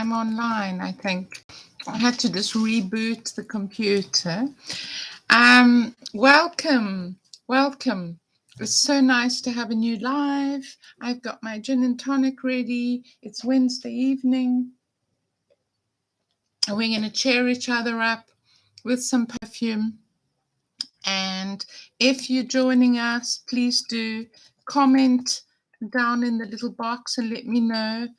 I'm online, I think. I had to just reboot the computer. Welcome, welcome. It's so nice to have a new live. I've got my gin and tonic ready. It's Wednesday evening. And we're going to cheer each other up with some perfume. And if you're joining us, please do comment down in the little box and let me know.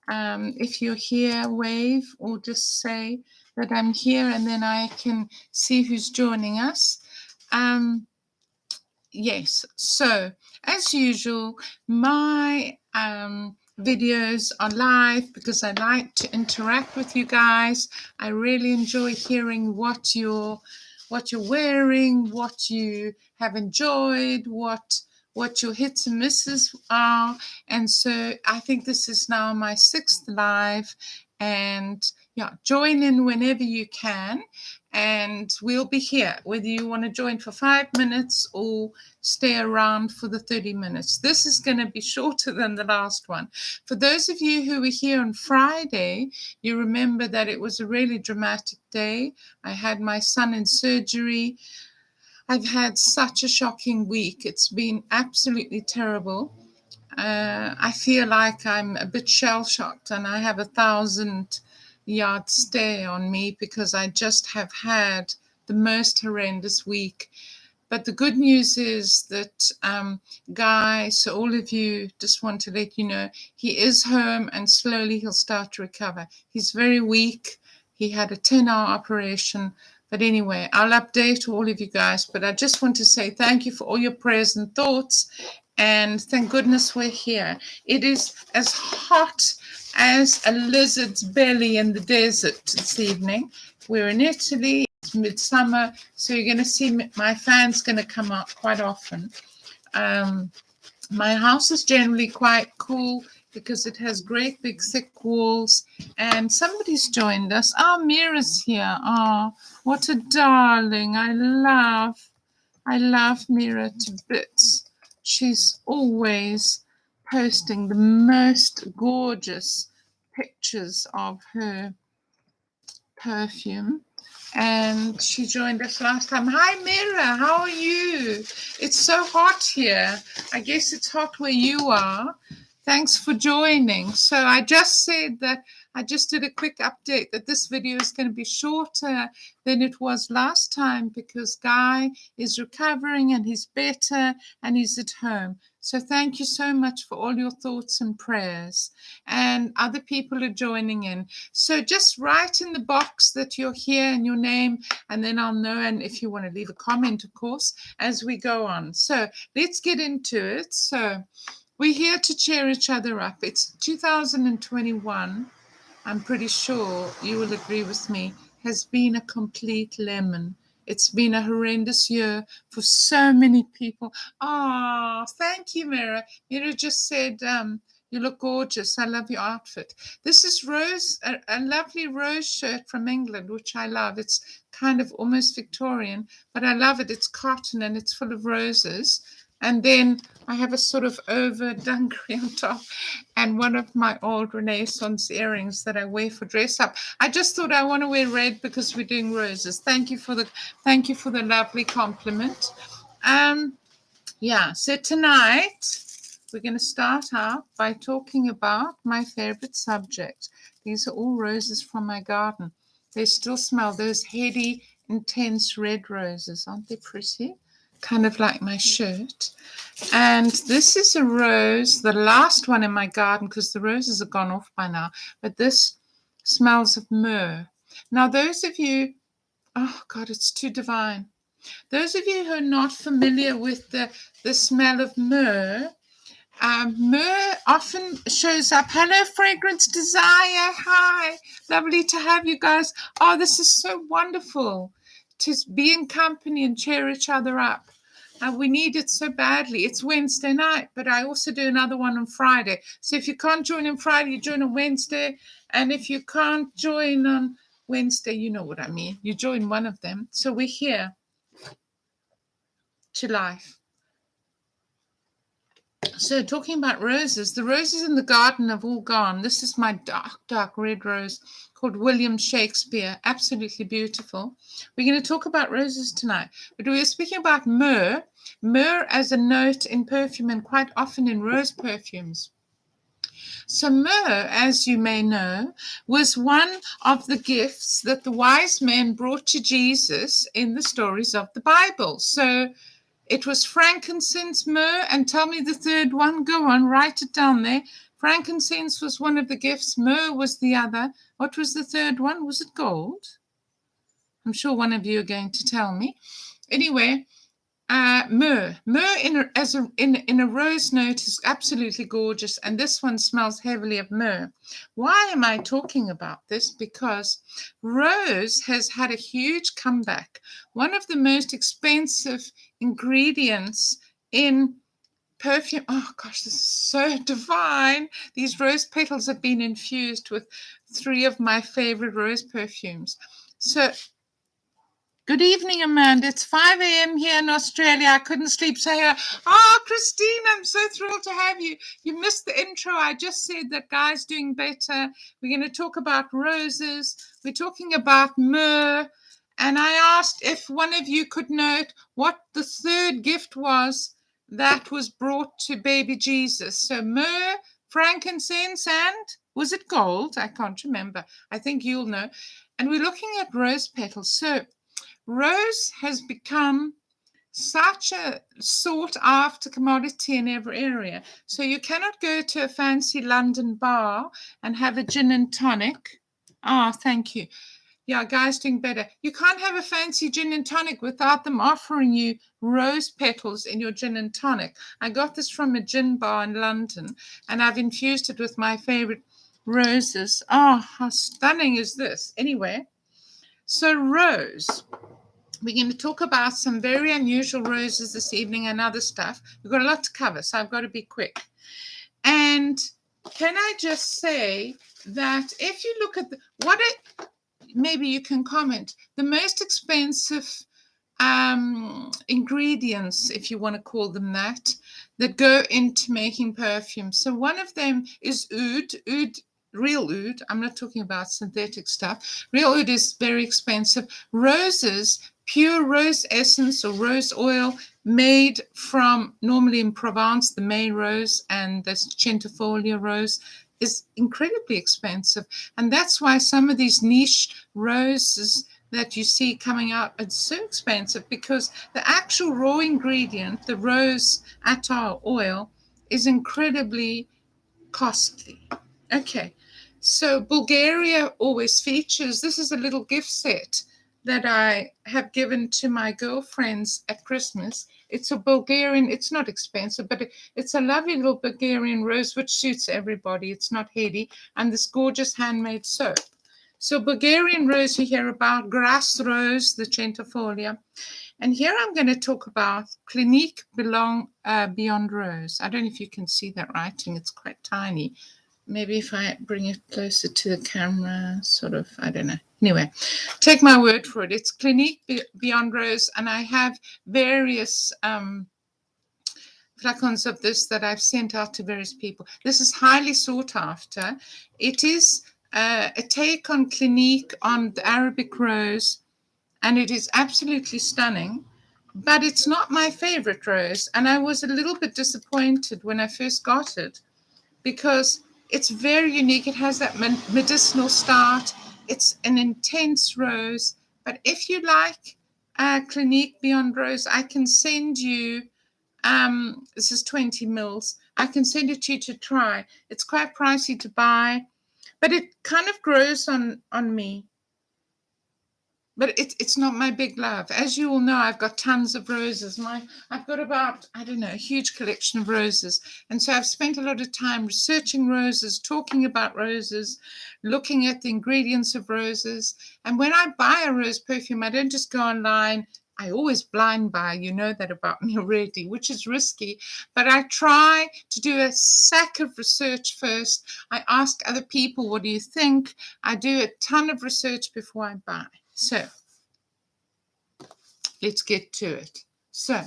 If you're here, wave or just say that I'm here, and then I can see who's joining us. Yes, so as usual, my videos are live because I like to interact with you guys. I really enjoy hearing what you're wearing, what you have enjoyed, what your hits and misses are. And so I think this is now my 6th live, and yeah, join in whenever you can, and we'll be here whether you want to join for 5 minutes or stay around for the 30 minutes. This is going to be shorter than the last one. For those of you who were here on Friday, you remember that it was a really dramatic day. I had my son in surgery. I've had such a shocking week. It's been absolutely terrible. I feel like I'm a bit shell-shocked, and I have 1,000-yard stare on me because I just have had the most horrendous week. But the good news is that Guy, so all of you, just want to let you know, he is home and slowly he'll start to recover. He's very weak. He had a 10-hour operation. But anyway, I'll update all of you guys. But I just want to say thank you for all your prayers and thoughts. And thank goodness we're here. It is as hot as a lizard's belly in the desert this evening. We're in Italy. It's midsummer, so you're going to see my fan's going to come out quite often. My house is generally quite cool because it has great big thick walls. And somebody's joined us. Oh, Myrrh's here. Oh, what a darling. I love Myrrh to bits. She's always posting the most gorgeous pictures of her perfume. And she joined us last time. Hi, Myrrh, how are you? It's so hot here. I guess it's hot where you are. Thanks for joining. So I just said that I just did a quick update that this video is going to be shorter than it was last time because Guy is recovering and he's better and he's at home. So thank you so much for all your thoughts and prayers. And other people are joining in. So just write in the box that you're here and your name, and then I'll know. And if you want to leave a comment, of course, as we go on. So let's get into it. So we're here to cheer each other up. It's 2021. I'm pretty sure you will agree with me, has been a complete lemon. It's been a horrendous year for so many people. Oh, thank you, Myrrh. Myrrh just said, you look gorgeous. I love your outfit. This is Rose, a lovely rose shirt from England, which I love. It's kind of almost Victorian, but I love it. It's cotton and it's full of roses. And then I have a sort of over dungaree on top and one of my old Renaissance earrings that I wear for dress up. I just thought I want to wear red because we're doing roses. Thank you for the lovely compliment. Yeah, so tonight we're going to start out by talking about my favorite subject. These are all roses from my garden. They still smell those heady, intense red roses. Aren't they pretty? Kind of like my shirt. And this is a rose, the last one in my garden, because the roses are gone off by now, but this smells of myrrh. Now those of you, oh God, it's too divine. Those of you who are not familiar with the smell of myrrh, myrrh often shows up. Hello, Fragrance Desire. Hi, lovely to have you guys. Oh, this is so wonderful to be in company and cheer each other up. We need it so badly. It's Wednesday night, but I also do another one on Friday. So if you can't join on Friday, you join on Wednesday. And if you can't join on Wednesday, you know what I mean. You join one of them. So we're here to life. So talking about roses, the roses in the garden have all gone. This is my dark red rose called William Shakespeare. Absolutely beautiful. We're going to talk about roses tonight, but we're speaking about myrrh. Myrrh as a note in perfume and quite often in rose perfumes. So myrrh, as you may know, was one of the gifts that the wise men brought to Jesus in the stories of the Bible. So it was frankincense, myrrh, and tell me the third one. Go on, write it down there. Frankincense was one of the gifts. Myrrh was the other. What was the third one? Was it gold? I'm sure one of you are going to tell me. Anyway, myrrh. Myrrh in a rose note is absolutely gorgeous, and this one smells heavily of myrrh. Why am I talking about this? Because rose has had a huge comeback. One of the most expensive ingredients in perfume. Oh gosh, this is so divine. These rose petals have been infused with 3 of my favorite rose perfumes. So good evening, Amanda. It's 5 a.m. here in Australia. I couldn't sleep. Say, Christine, I'm so thrilled to have you. You missed the intro. I just said that Guy's doing better. We're going to talk about roses. We're talking about myrrh. And I asked if one of you could note what the third gift was that was brought to baby Jesus. So myrrh, frankincense, and was it gold? I can't remember. I think you'll know. And we're looking at rose petals. So rose has become such a sought after commodity in every area. So you cannot go to a fancy London bar and have a gin and tonic. Thank you. Yeah, Guy's doing better. You can't have a fancy gin and tonic without them offering you rose petals in your gin and tonic. I got this from a gin bar in London, and I've infused it with my favorite roses. How stunning is this? Anyway, so rose. We're going to talk about some very unusual roses this evening and other stuff. We've got a lot to cover, so I've got to be quick. And can I just say that if you look at maybe you can comment, the most expensive ingredients, if you want to call them that go into making perfume. So one of them is oud, real oud. I'm not talking about synthetic stuff. Real oud is very expensive. Roses, pure rose essence or rose oil made from, normally in Provence, the May rose and the centifolia rose is incredibly expensive. And that's why some of these niche roses that you see coming out, it's so expensive because the actual raw ingredient, the rose attar oil, is incredibly costly. Okay, so Bulgaria always features, this is a little gift set that I have given to my girlfriends at Christmas. It's a Bulgarian, it's not expensive, but it's a lovely little Bulgarian rose which suits everybody. It's not heady, and this gorgeous handmade soap. So Bulgarian rose you hear about, grass rose, the centifolia. And here I'm going to talk about Clinique Beyond Rose. I don't know if you can see that writing. It's quite tiny. Maybe if I bring it closer to the camera, sort of, I don't know. Anyway, take my word for it. It's Clinique Beyond Rose, and I have various flacons of this that I've sent out to various people. This is highly sought after. It is a take on Clinique on the Arabic rose, and it is absolutely stunning. But it's not my favorite rose, and I was a little bit disappointed when I first got it because it's very unique. It has that medicinal start. It's an intense rose. But if you like Clinique Beyond Rose, I can send you, this is 20 mils. I can send it to you to try. It's quite pricey to buy, but it kind of grows on me. But it's not my big love. As you all know, I've got tons of roses. I've got about, I don't know, a huge collection of roses. And so I've spent a lot of time researching roses, talking about roses, looking at the ingredients of roses. And when I buy a rose perfume, I don't just go online. I always blind buy, you know that about me already, which is risky. But I try to do a sack of research first. I ask other people, what do you think? I do a ton of research before I buy. So let's get to it. So,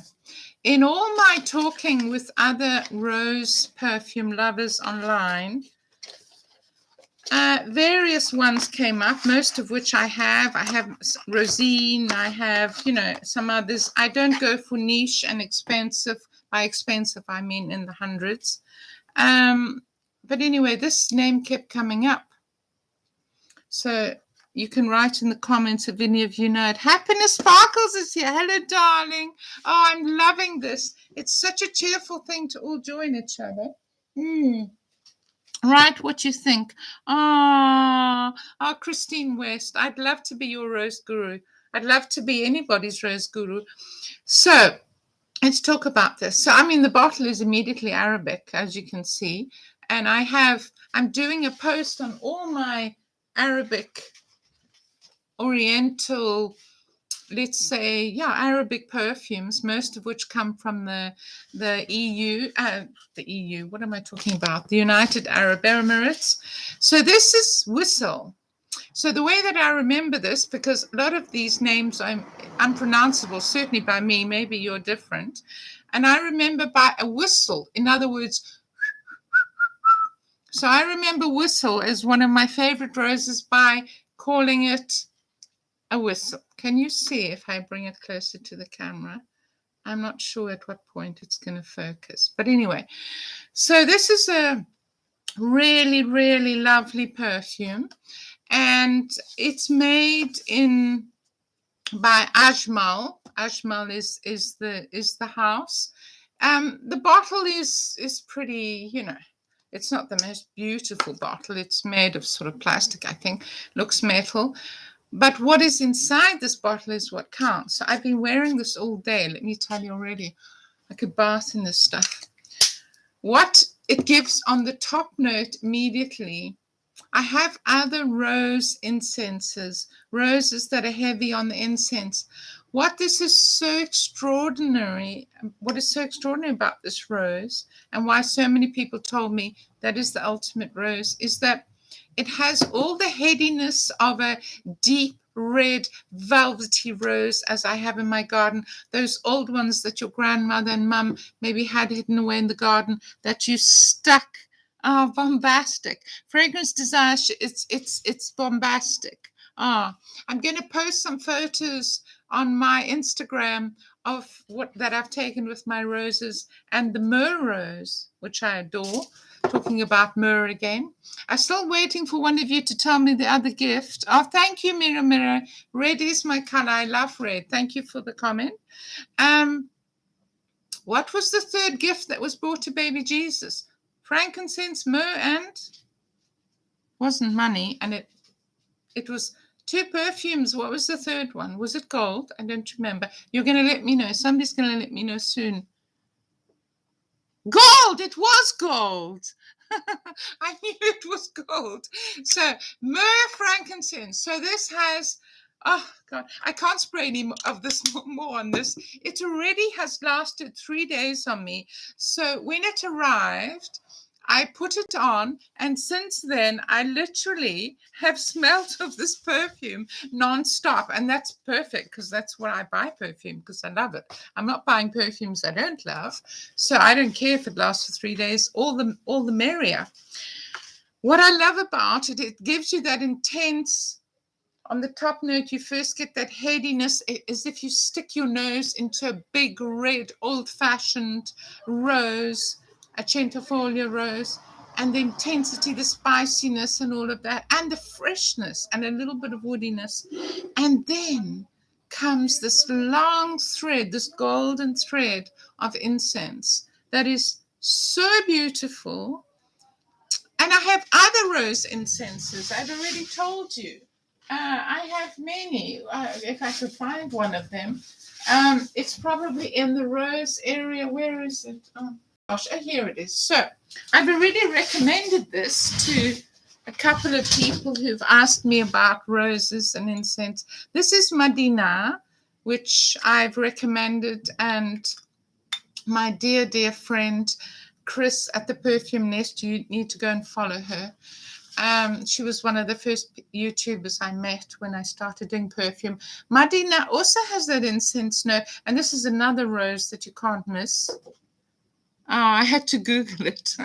in all my talking with other rose perfume lovers online, various ones came up, most of which I have. I have Rosine, I have, some others. I don't go for niche and expensive. By expensive, I mean in the hundreds. But anyway, this name kept coming up. So you can write in the comments if any of you know it. Happiness Sparkles is here. Hello, darling. Oh, I'm loving this. It's such a cheerful thing to all join each other. Write what you think. Oh, Christine West. I'd love to be your rose guru. I'd love to be anybody's rose guru. So let's talk about this. So, the bottle is immediately Arabic, as you can see. And I'm doing a post on all my Arabic, Oriental, let's say, Arabic perfumes, most of which come from the EU, what am I talking about? The United Arab Emirates. So this is Wisal. So the way that I remember this, because a lot of these names are unpronounceable, certainly by me, maybe you're different. And I remember by a whistle, in other words, so I remember Wisal as one of my favorite roses by calling it a whistle. Can you see if I bring it closer to the camera? I'm not sure at what point it's going to focus. But anyway, so this is a really, really lovely perfume. And it's made by Ajmal. Ajmal is the house. The bottle is pretty, it's not the most beautiful bottle. It's made of sort of plastic, I think. Looks metal. But what is inside this bottle is what counts. So I've been wearing this all day. Let me tell you already. I could bath in this stuff. What it gives on the top note immediately, I have other rose incenses, roses that are heavy on the incense. What is so extraordinary about this rose, and why so many people told me that is the ultimate rose, is that it has all the headiness of a deep red velvety rose, as I have in my garden, those old ones that your grandmother and mum maybe had hidden away in the garden that you stuck. Oh, bombastic. Fragrance Desire, it's bombastic. I'm going to post some photos on my Instagram of what that I've taken with my roses, and the Myrrh rose, which I adore. Talking about Myrrh again. I'm still waiting for one of you to tell me the other gift. Oh, thank you, Myrrh. Red is my color. I love red. Thank you for the comment. What was the third gift that was brought to baby Jesus? Frankincense, myrrh, and wasn't money. And it was 2 perfumes. What was the third one? Was it gold? I don't remember. You're going to let me know. Somebody's going to let me know soon. Gold! It was gold. I knew it was gold. So myrrh, frankincense. So this has, oh God, I can't spray any of this more on this. It already has lasted 3 days on me. So when it arrived, I put it on, and since then I literally have smelled of this perfume non-stop, and that's perfect because that's what I buy perfume, because I love it. I'm not buying perfumes I don't love, so I don't care if it lasts for 3 days. All the merrier. What I love about it, it gives you that intense. On the top note, you first get that headiness, as if you stick your nose into a big red old-fashioned rose, a centifolia rose, and the intensity, the spiciness and all of that, and the freshness and a little bit of woodiness. And then comes this long thread, this golden thread of incense that is so beautiful. And I have other rose incenses. I've already told you. I have many. If I could find one of them. It's probably in the rose area. Where is it? Oh, gosh. Oh, here it is. So I've already recommended this to a couple of people who've asked me about roses and incense. This is Madina, which I've recommended, and my dear friend Chris at the Perfume Nest, you need to go and follow her. She was one of the first YouTubers I met when I started doing perfume. Madina also has that incense note, and this is another rose that you can't miss. Oh, I had to Google it.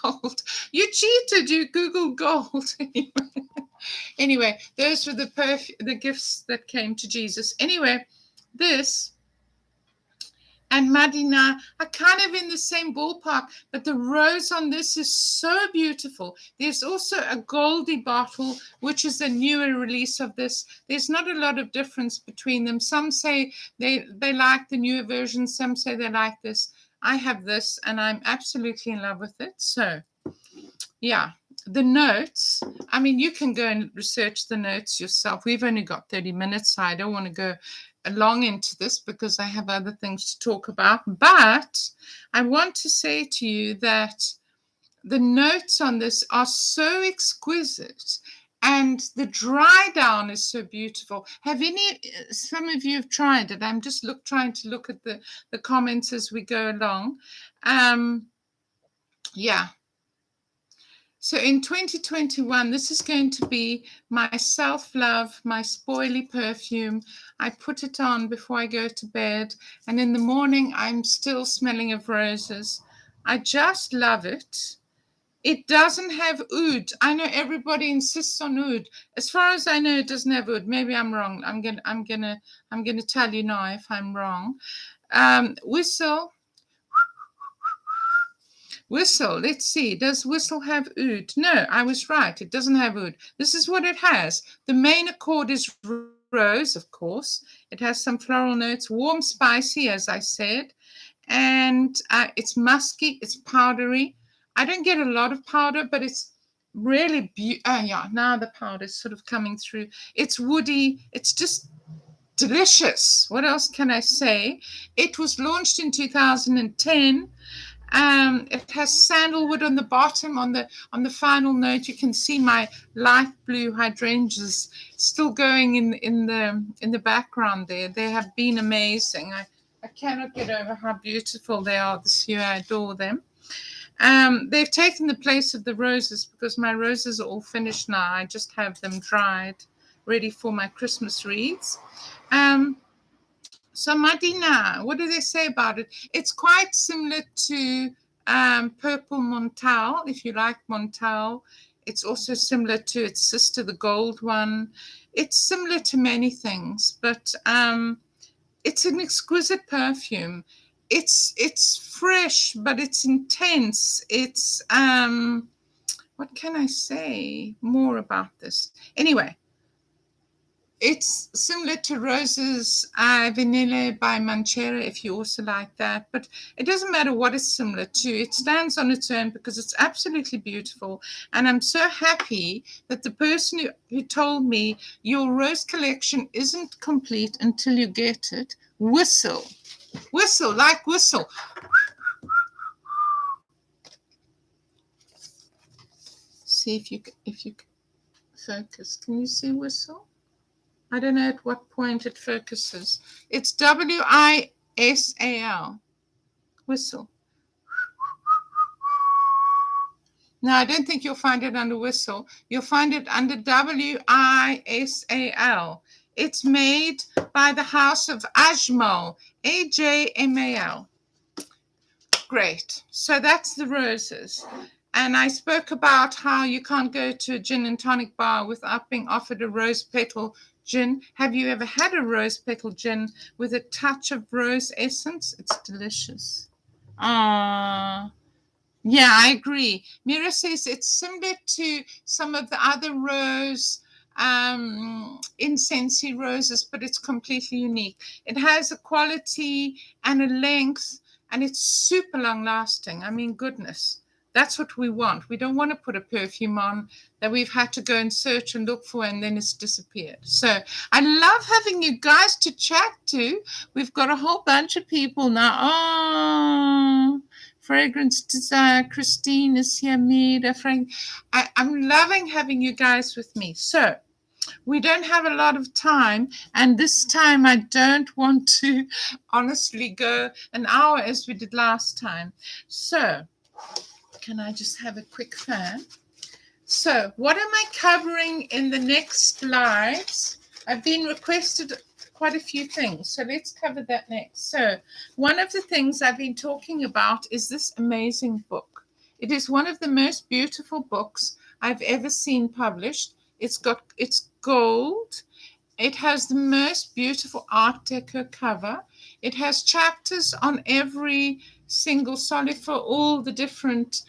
Gold. You cheated. You Googled gold. Anyway, those were the gifts that came to Jesus. Anyway, this and Madina are kind of in the same ballpark, but the rose on this is so beautiful. There's also a Goldie bottle, which is a newer release of this. There's not a lot of difference between them. Some say they like the newer version. Some say they like this. I have this, and I'm absolutely in love with it. So, yeah. The notes, I mean, you can go and research the notes yourself. We've only got 30 minutes, so I don't want to go long into this because I have other things to talk about. But I want to say to you that the notes on this are so exquisite and the dry down is so beautiful. Some of you have tried it? I'm just trying to look at the comments as we go along. Yeah. So in 2021, this is going to be my self-love, my spoily perfume. I put it on before I go to bed. And in the morning, I'm still smelling of roses. I just love it. It doesn't have oud. I know everybody insists on oud. As far as I know, it doesn't have oud. Maybe I'm wrong. I'm gonna tell you now if I'm wrong. Wisal, let's see. Does Wisal have oud? No, I was right. It doesn't have oud. This is what it has. The main accord is rose, of course. It has some floral notes, warm, spicy, as I said. And it's musky. It's powdery. I don't get a lot of powder, but it's really beautiful. Oh, yeah, now the powder is sort of coming through. It's woody. It's just delicious. What else can I say? It was launched in 2010. It has sandalwood on the bottom. On the final note, you can see my light blue hydrangeas still going in the background there. They have been amazing. I cannot get over how beautiful they are this year. I adore them. They've taken the place of the roses because my roses are all finished now. I just have them dried, ready for my Christmas wreaths. So Madina, what do they say about it? It's quite similar to Purple Montal, if you like Montal. It's also similar to its sister, the gold one. It's similar to many things, but it's an exquisite perfume. It's fresh, but it's intense. It's what can I say more about this? Anyway, it's similar to Rose's Vanilla by Manchera, if you also like that. But it doesn't matter what it's similar to. It stands on its own because it's absolutely beautiful. And I'm so happy that the person who told me your rose collection isn't complete until you get it, Wisal, like whistle. See if you focus. Can you see Wisal? I don't know at what point it focuses. It's Wisal. Wisal. No, I don't think you'll find it under Wisal. You'll find it under Wisal. It's made by the house of Ajmal, Ajmal. Great. So that's the roses. And I spoke about how you can't go to a gin and tonic bar without being offered a rose petal gin. Have you ever had a rose petal gin with a touch of rose essence? It's delicious. Yeah, I agree. Myrrh says it's similar to some of the other rose incensey roses, but it's completely unique. It has a quality and a length, and it's super long lasting. I mean, goodness. That's what we want. We don't want to put a perfume on that we've had to go and search and look for and then it's disappeared. So I love having you guys to chat to. We've got a whole bunch of people now. Oh, Fragrance Desire, Christine is here, Mida, Frank. I'm loving having you guys with me. So we don't have a lot of time, and this time I don't want to honestly go an hour as we did last time. So can I just have a quick fan? So, what am I covering in the next lives? I've been requested quite a few things, so let's cover that next. So, one of the things I've been talking about is this amazing book. It is one of the most beautiful books I've ever seen published. It's gold. It has the most beautiful Art Deco cover. It has chapters on every single solid for all the different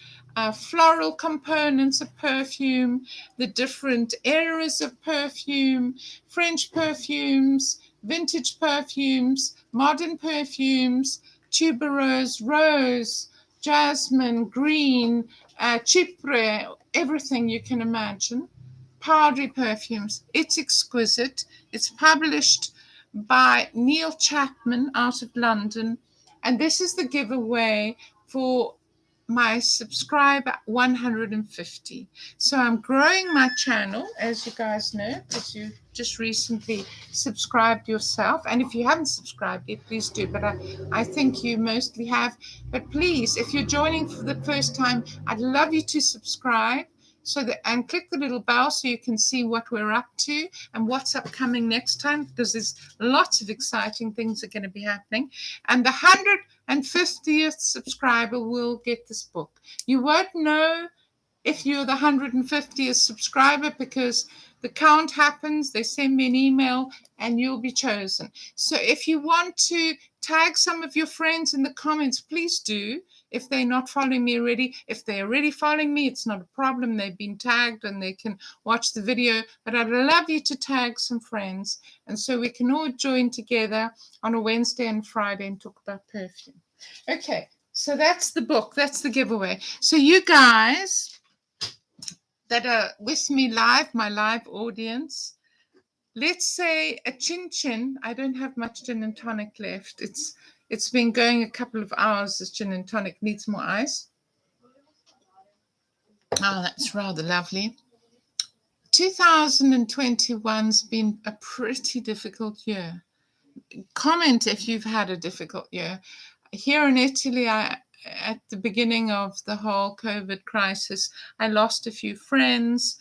floral components of perfume, the different eras of perfume, French perfumes, vintage perfumes, modern perfumes, tuberose, rose, jasmine, green, chypre, everything you can imagine. Powdery perfumes. It's exquisite. It's published by Neil Chapman out of London. And this is the giveaway for my subscriber 150. So I'm growing my channel, as you guys know, because you just recently subscribed yourself. And if you haven't subscribed yet, please do. But I think you mostly have. But please, if you're joining for the first time, I'd love you to subscribe and click the little bell so you can see what we're up to and what's upcoming next time, because there's lots of exciting things that are going to be happening. And the 150th subscriber will get this book. You won't know if you're the 150th subscriber because the count happens, they send me an email and you'll be chosen. So if you want to tag some of your friends in the comments, please do. If they're not following me already, if they're already following me, it's not a problem. They've been tagged and they can watch the video. But I'd love you to tag some friends. And so we can all join together on a Wednesday and Friday and talk about perfume. Okay, so that's the book. That's the giveaway. So you guys that are with me live, my live audience, let's say a chin chin. I don't have much gin and tonic left. It's been going a couple of hours. This gin and tonic needs more ice. Oh, that's rather lovely. 2021's been a pretty difficult year. Comment if you've had a difficult year. Here in Italy, at the beginning of the whole COVID crisis, I lost a few friends.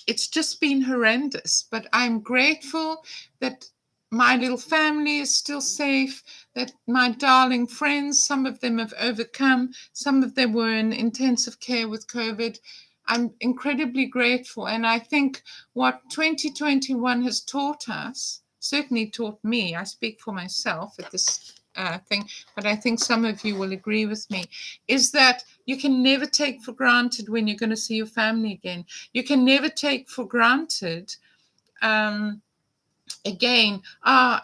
It's just been horrendous, but I'm grateful that my little family is still safe, that my darling friends, some of them have overcome, some of them were in intensive care with COVID. I'm incredibly grateful. And I think what 2021 has taught us, certainly taught me, I speak for myself at this thing, but I think some of you will agree with me, is that you can never take for granted when you're going to see your family again. You can never take for granted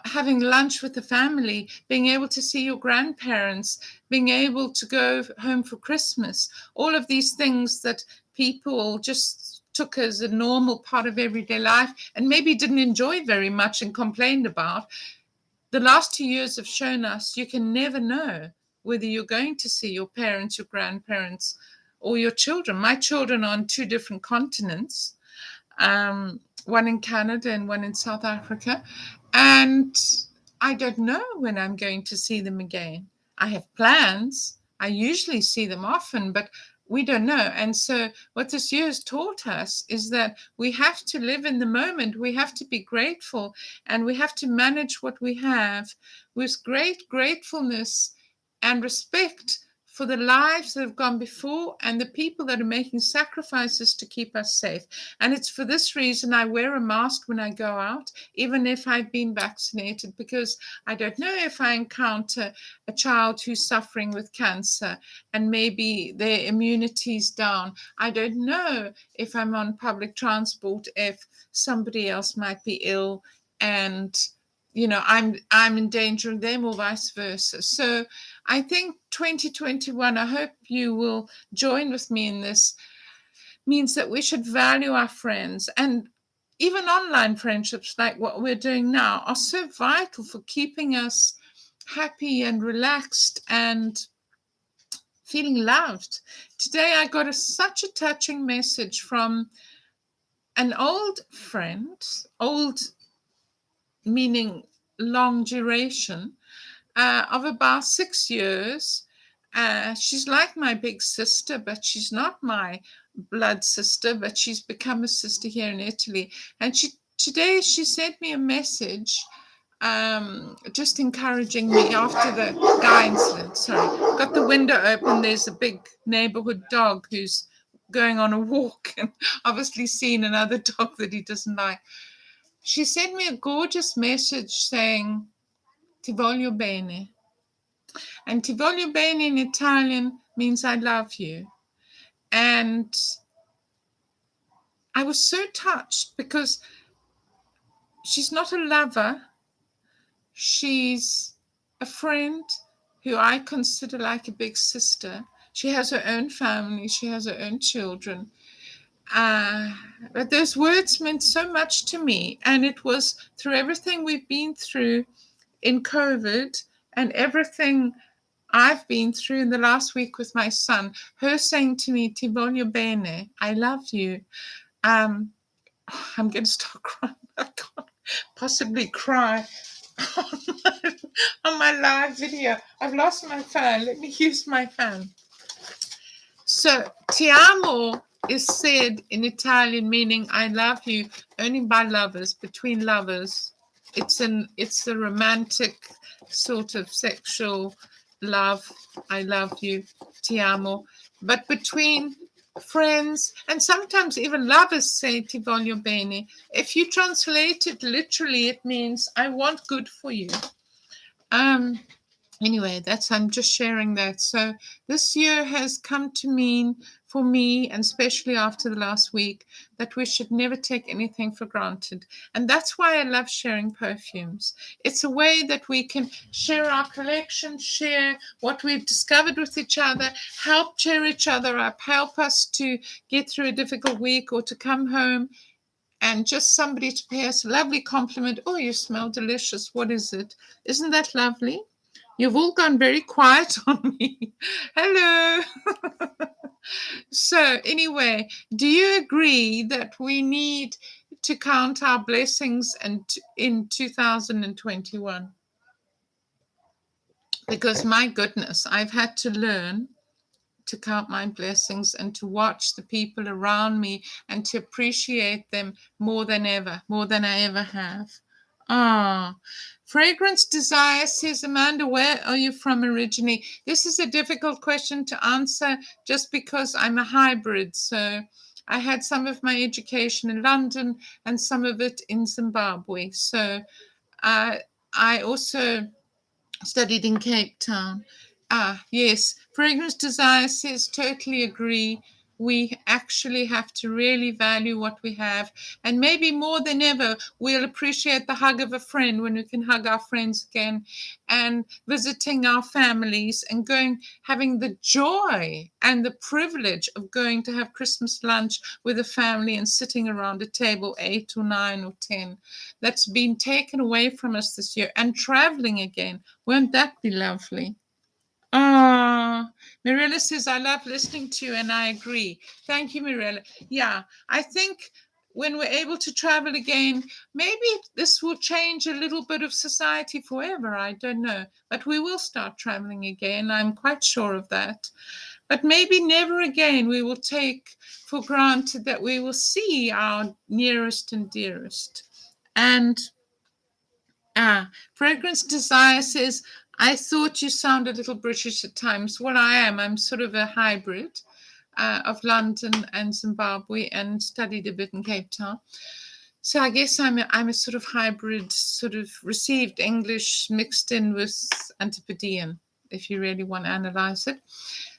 having lunch with the family, being able to see your grandparents, being able to go home for Christmas, all of these things that people just took as a normal part of everyday life and maybe didn't enjoy very much and complained about. The last 2 years have shown us you can never know whether you're going to see your parents, your grandparents, or your children. My children are on 2 different continents, one in Canada and one in South Africa. And I don't know when I'm going to see them again. I have plans. I usually see them often, but we don't know. And so what this year has taught us is that we have to live in the moment. We have to be grateful, and we have to manage what we have with great gratefulness and respect for the lives that have gone before and the people that are making sacrifices to keep us safe. And it's for this reason I wear a mask when I go out, even if I've been vaccinated, because I don't know if I encounter a child who's suffering with cancer and maybe their immunity's down. I don't know if I'm on public transport, if somebody else might be ill and I'm endangering them or vice versa. So I think 2021, I hope you will join with me in this, means that we should value our friends. And even online friendships like what we're doing now are so vital for keeping us happy and relaxed and feeling loved. Today I got such a touching message from an old friend, old meaning long duration, of about 6 years. She's like my big sister, but she's not my blood sister, but she's become a sister here in Italy. And today she sent me a message just encouraging me after the guy incident. Sorry, got the window open. There's a big neighborhood dog who's going on a walk and obviously seen another dog that he doesn't like. She sent me a gorgeous message saying, Ti voglio bene. And Ti voglio bene in Italian means I love you. And I was so touched because she's not a lover. She's a friend who I consider like a big sister. She has her own family. She has her own children. But those words meant so much to me. And it was through everything we've been through in COVID and everything I've been through in the last week with my son, her saying to me, Ti voglio bene, I love you. I'm going to start crying. I can't possibly cry on my live video. I've lost my phone. Let me use my phone. So, ti amo is said in Italian, meaning I love you, only by lovers, between lovers. It's a romantic sort of sexual love. I love you, ti amo. But between friends and sometimes even lovers say ti voglio bene. If you translate it literally, it means I want good for you. Anyway, I'm just sharing that. So this year has come to mean for me, and especially after the last week, that we should never take anything for granted. And that's why I love sharing perfumes. It's a way that we can share our collection, share what we've discovered with each other, help cheer each other up, help us to get through a difficult week or to come home and just somebody to pay us a lovely compliment. Oh, you smell delicious. What is it? Isn't that lovely? You've all gone very quiet on me. Hello. So anyway, do you agree that we need to count our blessings in 2021? Because my goodness, I've had to learn to count my blessings and to watch the people around me and to appreciate them more than I ever have. Fragrance Desire says, Amanda, where are you from originally? This is a difficult question to answer just because I'm a hybrid. So I had some of my education in London and some of it in Zimbabwe. So I also studied in Cape Town. Yes, Fragrance Desire says, totally agree. We actually have to really value what we have. And maybe more than ever, we'll appreciate the hug of a friend when we can hug our friends again, and visiting our families and having the joy and the privilege of going to have Christmas lunch with a family and sitting around a table, 8 or 9 or 10. That's been taken away from us this year, and traveling again. Won't that be lovely? Mirella says, I love listening to you, and I agree. Thank you, Mirella. Yeah, I think when we're able to travel again, maybe this will change a little bit of society forever. I don't know. But we will start traveling again. I'm quite sure of that. But maybe never again we will take for granted that we will see our nearest and dearest. And Fragrance Desire says, I thought you sounded a little British at times. Well, I am. I'm sort of a hybrid of London and Zimbabwe, and studied a bit in Cape Town. So I guess I'm a sort of hybrid, sort of received English mixed in with Antipodean, if you really want to analyze it.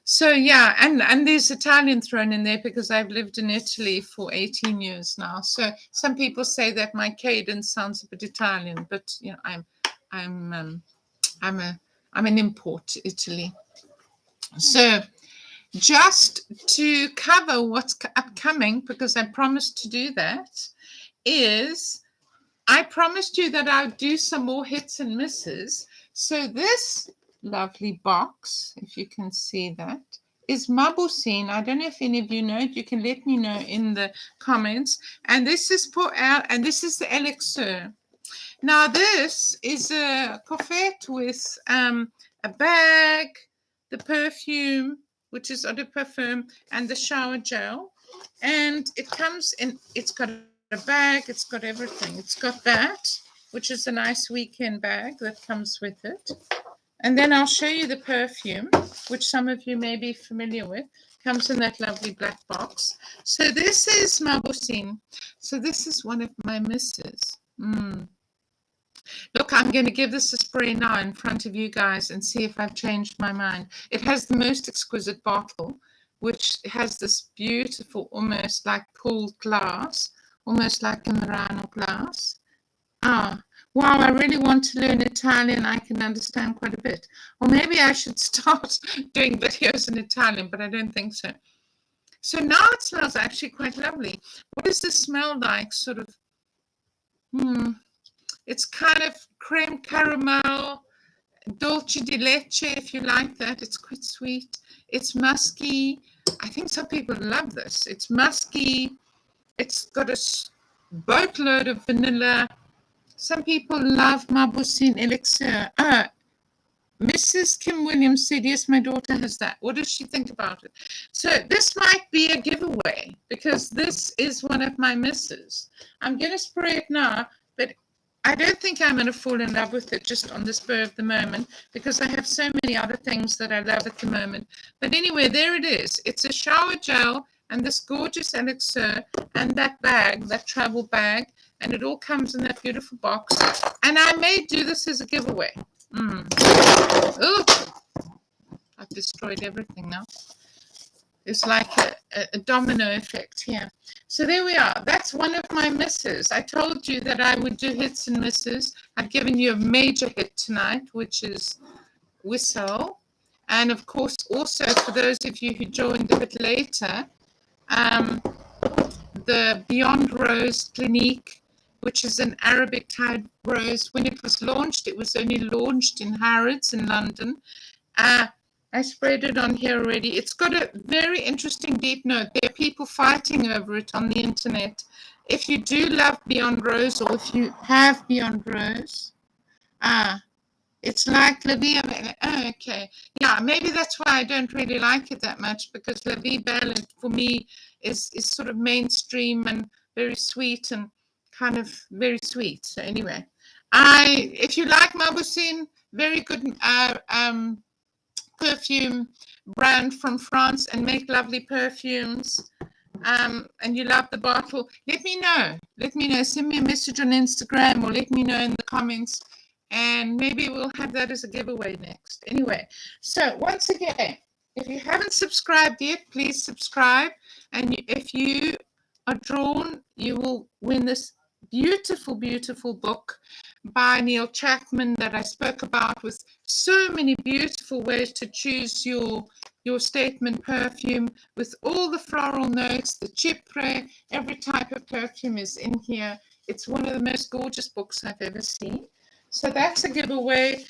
So yeah, and there's Italian thrown in there because I've lived in Italy for 18 years now. So some people say that my cadence sounds a bit Italian, but you know, I'm an import to Italy. So just to cover what's upcoming, because I promised to do that, is I promised you that I'll do some more hits and misses. So this lovely box, if you can see that, is Mabusine. I don't know if any of you know it. You can let me know in the comments. And this is and this is the Elixir. Now this is a coffret with a bag. the perfume, which is eau de parfum, and the shower gel. And it comes in, it's got a bag, it's got everything. It's got that, which is a nice weekend bag that comes with it. And then I'll show you the perfume, which some of you may be familiar with. Comes in that lovely black box. So this is Mabusine. So this is one of my misses. Look, I'm going to give this a spray now in front of you guys and see if I've changed my mind. It has the most exquisite bottle, which has this beautiful, almost like pooled glass, almost like a Murano glass. Wow, I really want to learn Italian. I can understand quite a bit. Or maybe I should start doing videos in Italian, but I don't think so. So now it smells actually quite lovely. What does this smell like? Sort of, it's kind of creme caramel, dolce di leche, if you like that. It's quite sweet. It's musky. I think some people love this. It's musky. It's got a boatload of vanilla. Some people love Mabusine Elixir. Mrs. Kim Williams said, yes, my daughter has that. What does she think about it? So this might be a giveaway because this is one of my misses. I'm going to spray it now, but I don't think I'm going to fall in love with it just on the spur of the moment because I have so many other things that I love at the moment. But anyway, there it is. It's a shower gel and this gorgeous elixir and that bag, that travel bag, and it all comes in that beautiful box. And I may do this as a giveaway. Oh, I've destroyed everything now. It's like a domino effect here. So there we are. That's one of my misses. I told you that I would do hits and misses. I've given you a major hit tonight, which is Wisal. And of course, also for those of you who joined a bit later, the Beyond Rose Clinique, which is an Arabic type rose. When it was launched, it was only launched in Harrods in London. I sprayed it on here already. It's got a very interesting deep note. There are people fighting over it on the internet. If you do love Beyond Rose, or if you have Beyond Rose, it's like La Vie Belle. Oh, okay. Yeah, maybe that's why I don't really like it that much, because La Vie Belle for me is sort of mainstream and very sweet and kind of very sweet. So anyway, if you like Mabusine, very good perfume brand from France and make lovely perfumes, and you love the bottle, let me know. Send me a message on Instagram or let me know in the comments, and maybe we'll have that as a giveaway next. Anyway, so once again, if you haven't subscribed yet, please subscribe, and if you are drawn, you will win this beautiful book by Neil Chapman that I spoke about, with so many beautiful ways to choose your statement perfume, with all the floral notes, the chypre, every type of perfume is in here. It's one of the most gorgeous books I've ever seen. So that's a giveaway.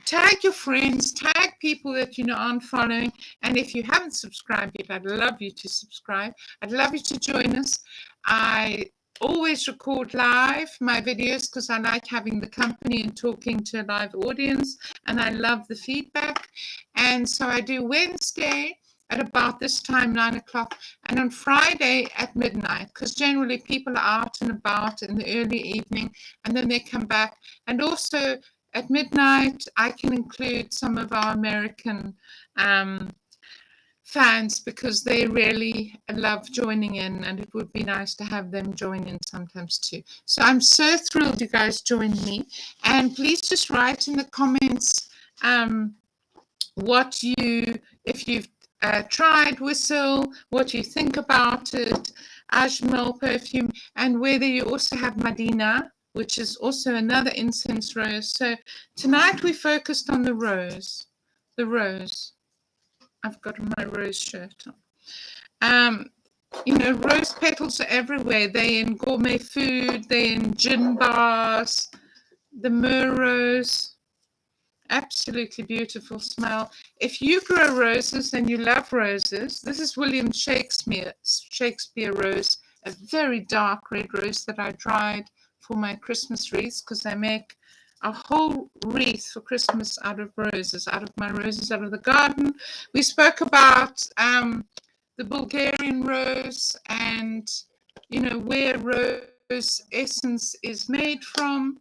Tag your friends, tag people that you know aren't following, and if you haven't subscribed yet, I'd love you to subscribe. I'd love you to join us. I always record live my videos because I like having the company and talking to a live audience, and I love the feedback. And so I do Wednesday at about this time, 9 o'clock, and on Friday at midnight, because generally people are out and about in the early evening and then they come back. And also at midnight, I can include some of our American fans, because they really love joining in, and it would be nice to have them join in sometimes too. So I'm so thrilled you guys joined me, and please just write in the comments if you've tried Wisal, what you think about it, Ajmal perfume, and whether you also have Medina, which is also another incense rose. So tonight we focused on the rose. I've got my rose shirt on. Rose petals are everywhere. They're in gourmet food, they're in gin bars, the Myrrh rose. Absolutely beautiful smell. If you grow roses and you love roses, this is William Shakespeare rose, a very dark red rose that I dried for my Christmas wreaths, because I make a whole wreath for Christmas out of roses, out of my roses out of the garden. We spoke about the Bulgarian rose and, where rose essence is made from.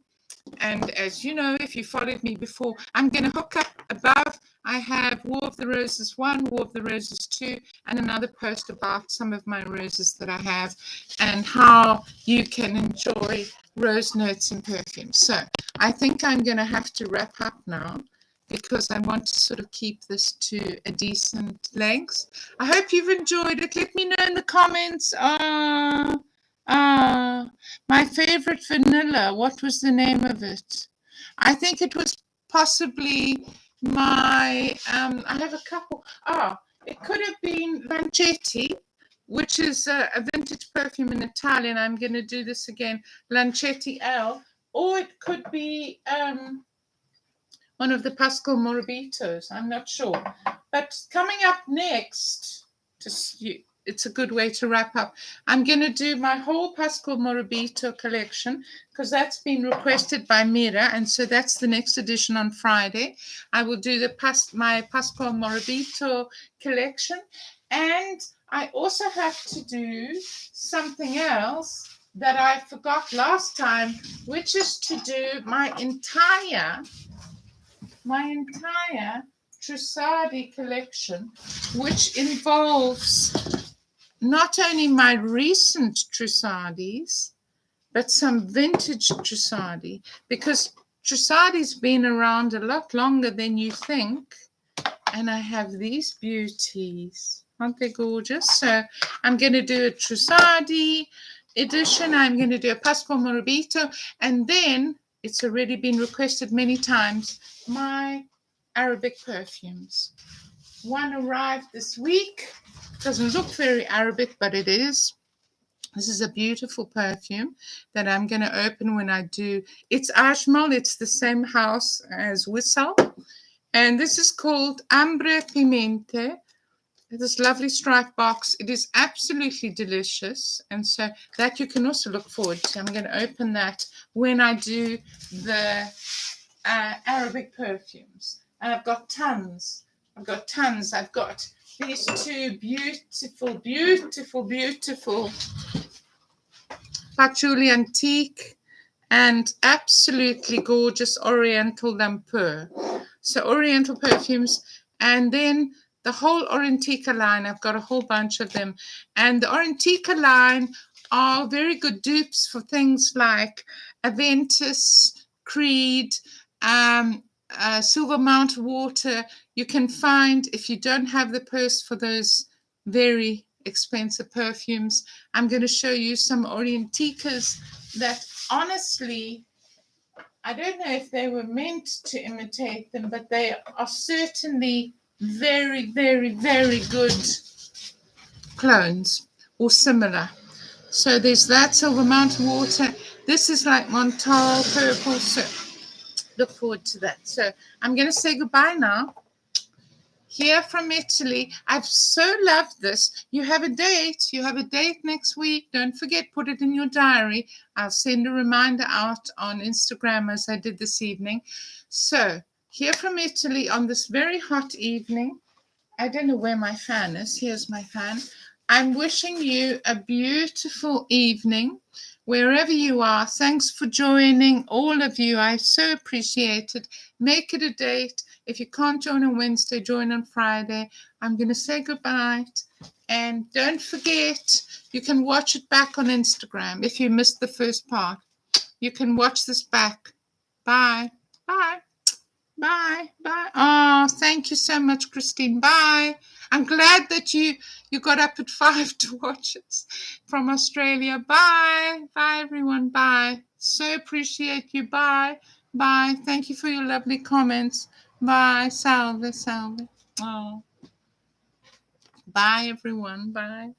And as you know, if you followed me before, I'm going to hook up above. I have War of the Roses 1, War of the Roses 2, and another post about some of my roses that I have and how you can enjoy rose notes and perfumes. So I think I'm going to have to wrap up now because I want to sort of keep this to a decent length. I hope you've enjoyed it. Let me know in the comments. My favorite vanilla. What was the name of it? I think it was possibly my, I have a couple. It could have been Lancetti, which is a vintage perfume in Italian. I'm going to do this again. Lancetti L. Or it could be one of the Pascal Morbitos. I'm not sure. But coming up next, it's a good way to wrap up. I'm going to do my whole Pascal Morabito collection because that's been requested by Myrrh, and so that's the next edition on Friday. I will do my Pascal Morabito collection, and I also have to do something else that I forgot last time, which is to do my entire Trussardi collection, which involves not only my recent Trussardis, but some vintage Trussardi, because Trussardi's been around a lot longer than you think. And I have these beauties. Aren't they gorgeous? So I'm going to do a Trussardi edition. I'm going to do a Pascal Morabito. And then it's already been requested many times, my Arabic perfumes. One arrived this week. Doesn't look very Arabic, but it is. This is a beautiful perfume that I'm going to open when I do. It's Ajmal. It's the same house as Wisal. And this is called Ambre Pimente. This lovely striped box. It is absolutely delicious. And so that you can also look forward to. I'm going to open that when I do the Arabic perfumes. And I've got tons. I've got these two beautiful patchouli antique and absolutely gorgeous Oriental Lampeur. So Oriental perfumes, and then the whole Orientica line. I've got a whole bunch of them. And the Orientica line are very good dupes for things like Aventus, Creed, Silver Mount Water. You can find, if you don't have the purse for those very expensive perfumes, I'm going to show you some Orienticas that honestly, I don't know if they were meant to imitate them, but they are certainly very, very, very good clones or similar. So there's that Silver Mountain Water. This is like Montal Purple. So look forward to that. So I'm going to say goodbye now. Here from Italy. I've so loved this. You have a date. You have a date next week. Don't forget, put it in your diary. I'll send a reminder out on Instagram as I did this evening. So here from Italy on this very hot evening. I don't know where my fan is. Here's my fan. I'm wishing you a beautiful evening wherever you are. Thanks for joining, all of you. I so appreciate it. Make it a date. If you can't join on Wednesday, join on Friday. I'm going to say goodbye. And don't forget, you can watch it back on Instagram if you missed the first part. You can watch this back. Bye. Bye. Bye. Bye. Oh, thank you so much, Christine. Bye. I'm glad that you got up at 5 to watch us from Australia. Bye. Bye, everyone. Bye. So appreciate you. Bye. Bye. Thank you for your lovely comments. Bye. Salve. Salve. Oh. Bye, everyone. Bye.